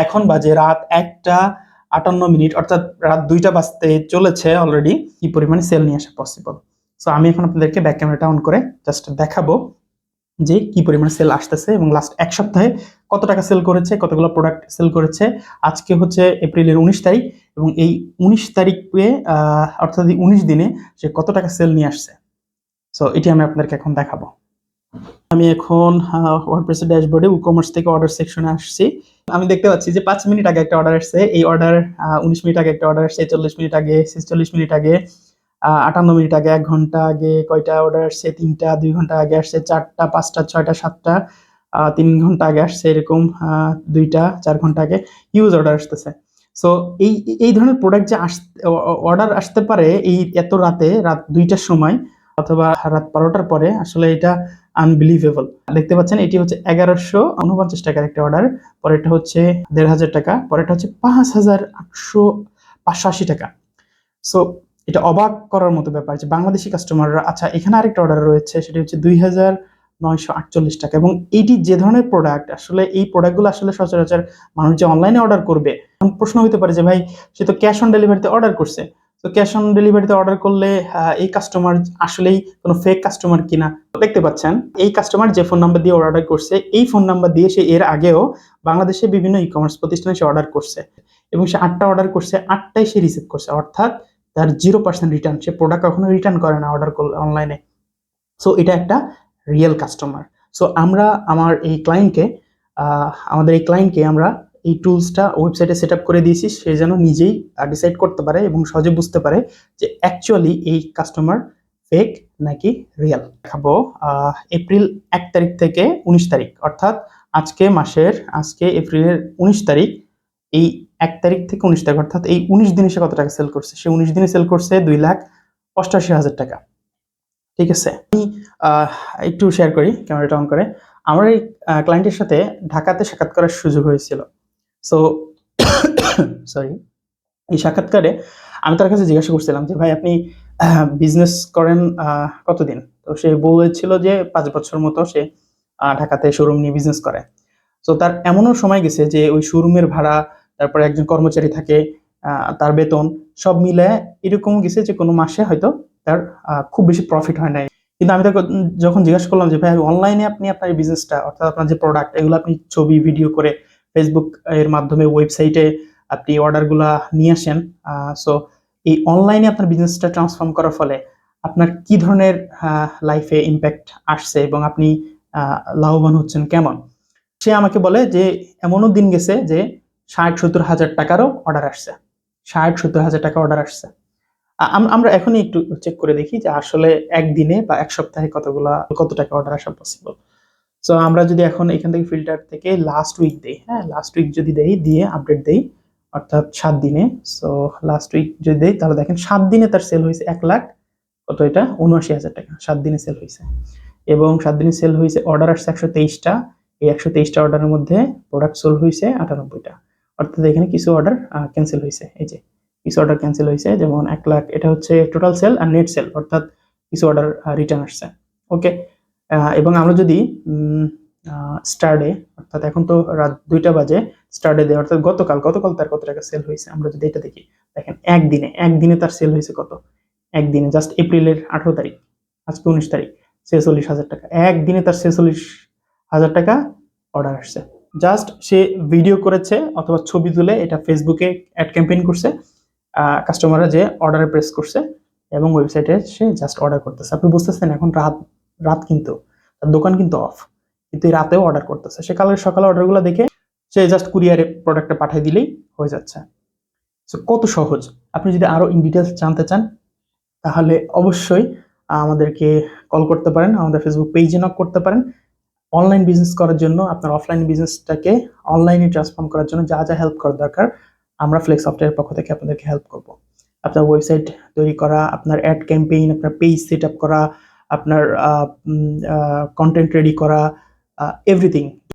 এখন বাজে রাত 1:58 অর্থাৎ রাত 2টা বাজতে চলেছে অলরেডি। কি পরিমাণে সেল নিয়ে আসা পসিবল। সো আমি এখন আপনাদেরকে ব্যাক ক্যামেরাটা অন করে জাস্ট দেখাবো যে কি পরিমাণে সেল আসতেছে এবং লাস্ট এক সপ্তাহে কত টাকা সেল করেছে, কতগুলো প্রোডাক্ট সেল করেছে। আজকে হচ্ছে এপ্রিলের 19 তারিখ এবং এই 19 তারিখে অর্থাৎ 19 দিনে সে কত টাকা সেল নিয়ে আসছে। সো এটি আমি আপনাদেরকে এখন দেখাবো। আমি এখন ওয়ার্ডপ্রেসের ড্যাশবোর্ডে ই-কমার্স থেকে অর্ডার সেকশনে আসছি। আমি দেখতে পাচ্ছি যে 5 মিনিট আগে একটা অর্ডার আসছে, এই অর্ডার 19 মিনিট আগে একটা অর্ডার আসছে, 40 মিনিট আগে, 46 মিনিট আগে, 58 মিনিট আগে, 1 ঘন্টা আগে, কয়টা অর্ডার আসছে, 3টা, 2 ঘন্টা আগে আসছে, 4টা, 5টা, 6টা, 7টা, 3 ঘন্টা আগে আসছে, এরকম 2টা, 4 ঘন্টা আগে হিউজ অর্ডার আসতেছে। সো এই ধরনের প্রোডাক্ট যে অর্ডার আসতে পারে এই এত রাতে, রাত 2টার সময় অথবা রাত 12টার পরে, আসলে এটা আনবিলিভেবল। দেখতে পাচ্ছেন এটি হচ্ছে 1149 টাকার একটা অর্ডার, পরেরটা হচ্ছে 1500 টাকা, পরেরটা হচ্ছে 580 টাকা। সো এটা অবাক করার মতো ব্যাপার যে বাংলাদেশি কাস্টমাররা, আচ্ছা এখানে আরেকটা অর্ডার রয়েছে, সেটা হচ্ছে 2948 টাকা। এবং এইটি যে ধরনের প্রোডাক্ট, আসলে এই প্রোডাক্টগুলো আসলে সচরাচর মানুষ যে অনলাইনে অর্ডার করবে, এখন প্রশ্ন হতে পারে যে ভাই সে তো ক্যাশ অন ডেলিভারিতে অর্ডার করছে, তো ক্যাশ অন ডেলিভারিতে অর্ডার করলে এই কাস্টমার আসলেই কোনো ফেক কাস্টমার কিনা। দেখতে পাচ্ছেন এই কাস্টমার যে ফোন নাম্বার দিয়ে অর্ডার করছে, এই ফোন নাম্বার দিয়ে সে এর আগেও বাংলাদেশে বিভিন্ন ই-কমার্স প্রতিষ্ঠানে সে অর্ডার করছে এবং সে 8টা অর্ডার করছে, 8টাই সে রিসিভ করছে, অর্থাৎ তার 0% রিটার্ন। সে প্রোডাক্ট কখনো রিটার্ন করে না অর্ডার করলে অনলাইনে। সো এটা একটা রিয়েল কাস্টমার। সো আমরা আমাদের এই ক্লায়েন্টকে আমরা এই টুলসটা ওয়েবসাইটে সেট আপ করে দিয়েছি, সে যেন নিজেই ডিসাইড করতে পারে এবং সহজে বুঝতে পারে যে অ্যাকচুয়ালি এই কাস্টমার ফেক নাকি রিয়েল। দেখাবো এপ্রিল 1 তারিখ থেকে 19 তারিখ, অর্থাৎ আজকে এপ্রিলের 19 তারিখ, এই 1 তারিখ থেকে 19 তারিখ, অর্থাৎ এই 19 দিনে সে কত টাকা সেল করছে। সে 19 দিনে সেল করছে 2,88,000 টাকা। ঠিক আছে, আমি একটু শেয়ার করি ক্যামেরাটা অন করে। আমার এই ক্লায়েন্টের সাথে ঢাকাতে সাক্ষাৎ করার সুযোগ হয়েছিল। সো সরি, এই সাক্ষাৎকারে আমি তার কাছে জিজ্ঞাসা করছিলাম যে ভাই আপনি বিজনেস করেন কতদিন। তো সে বলেছিল যে 5 বছর মতো সে ঢাকাতে শোরুম নিয়ে বিজনেস করে। সো তার এমনও সময় গেছে যে ওই শোরুমের ভাড়া, তারপরে একজন কর্মচারী থাকে, তার বেতন সব মিলে এরকম গেছে যে কোনো মাসে হয়তো তার খুব বেশি প্রফিট হয় নাই। কিন্তু আমি তাকে যখন জিজ্ঞাসা করলাম যে ভাই অনলাইনে আপনি আপনার বিজনেসটা, অর্থাৎ আপনার যে প্রোডাক্ট, এগুলো আপনি ছবি ভিডিও করে ফেসবুক এর মাধ্যমে ওয়েবসাইটে আপনি অর্ডারগুলা নিয়ে আসেন, সো এই অনলাইনে আপনার বিজনেসটা ট্রান্সফর্ম করার ফলে আপনার কি ধরনের লাইফে ইম্প্যাক্ট আসছে এবং আপনি লাভবান হচ্ছেন কেমন। সে আমাকে বলে যে এমনও দিন গেছে যে 60-70 হাজার টাকারও অর্ডার আসছে, 60-70 হাজার টাকা অর্ডার আসছে। আমরা এখনই একটু চেক করে দেখি যে আসলে একদিনে বা এক সপ্তাহে কত টাকা অর্ডার আসা পসিবল। সো আমরা যদি এখন এখান থেকে ফিল্টার থেকে লাস্ট উইক দেই, হ্যাঁ লাস্ট উইক যদি দেই, দিয়ে আপডেট দেই, অর্থাৎ 7 দিনে। সো লাস্ট উইক যদি দেই তাহলে দেখেন 7 দিনে তার সেল হয়েছে 1 লাখ কত, এটা 79,000 টাকা 7 দিনে সেল হয়েছে। এবং 7 দিনে সেল হয়েছে, অর্ডার আসছে 123টা, এই 123টা অর্ডারের মধ্যে প্রোডাক্ট সোল হয়েছে 98টা, অর্থাৎ এখানে কিছু অর্ডার ক্যান্সেল হয়েছে। এই যে কিছু অর্ডার ক্যান্সেল হয়েছে, যেমন 1 লাখ, এটা হচ্ছে টোটাল সেল আর নেট সেল, অর্থাৎ কিছু অর্ডার রিটার্ন আসছে। ওকে, এবং আমরা যদি স্টারডে, অর্থাৎ এখন তো রাত 2টা বাজে, স্টারডে দেয় অর্থাৎ গতকাল তার কত টাকা সেল হয়েছে, আমরা যদি এটা দেখি, দেখেন একদিনে তার সেল হয়েছে কত, একদিনে জাস্ট এপ্রিলের 18 তারিখ, আজকে 19 তারিখ, 46,000 টাকা। একদিনে তার 46,000 টাকা অর্ডার আসছে। জাস্ট সে ভিডিও করেছে অথবা ছবি তুলে এটা ফেসবুকে অ্যাড ক্যাম্পেইন করছে, কাস্টমাররা যে অর্ডারে প্রেস করছে এবং ওয়েবসাইটে সে জাস্ট অর্ডার করতেছে। আপনি বুঝতেছেন এখন রাত কিন্তু তার দোকান কিন্তু অফ, কিন্তু এই রাতেও অর্ডার করতেছে। সে কালের সকালে অর্ডারগুলো দেখে সে জাস্ট কুরিয়ারে প্রোডাক্টটা পাঠিয়ে দিলেই হয়ে যাচ্ছে। সো কত সহজ। আপনি যদি আরো ইন ডিটেলস জানতে চান তাহলে অবশ্যই আমাদেরকে কল করতে পারেন, আমাদের ফেসবুক পেজে নক করতে পারেন। অনলাইন বিজনেস করার জন্য, আপনার অফলাইন বিজনেসটাকে অনলাইনে ট্রান্সফর্ম করার জন্য যা হেল্প করা দরকার আমরা ফ্লেক্স সফটওয়্যারের পক্ষ থেকে আপনাদেরকে হেল্প করব। আপনার ওয়েবসাইট তৈরি করা, আপনার অ্যাড ক্যাম্পেইন, আপনার পেজ সেট আপ করা, আপনার কন্টেন্ট রেডি করা, এভরিথিং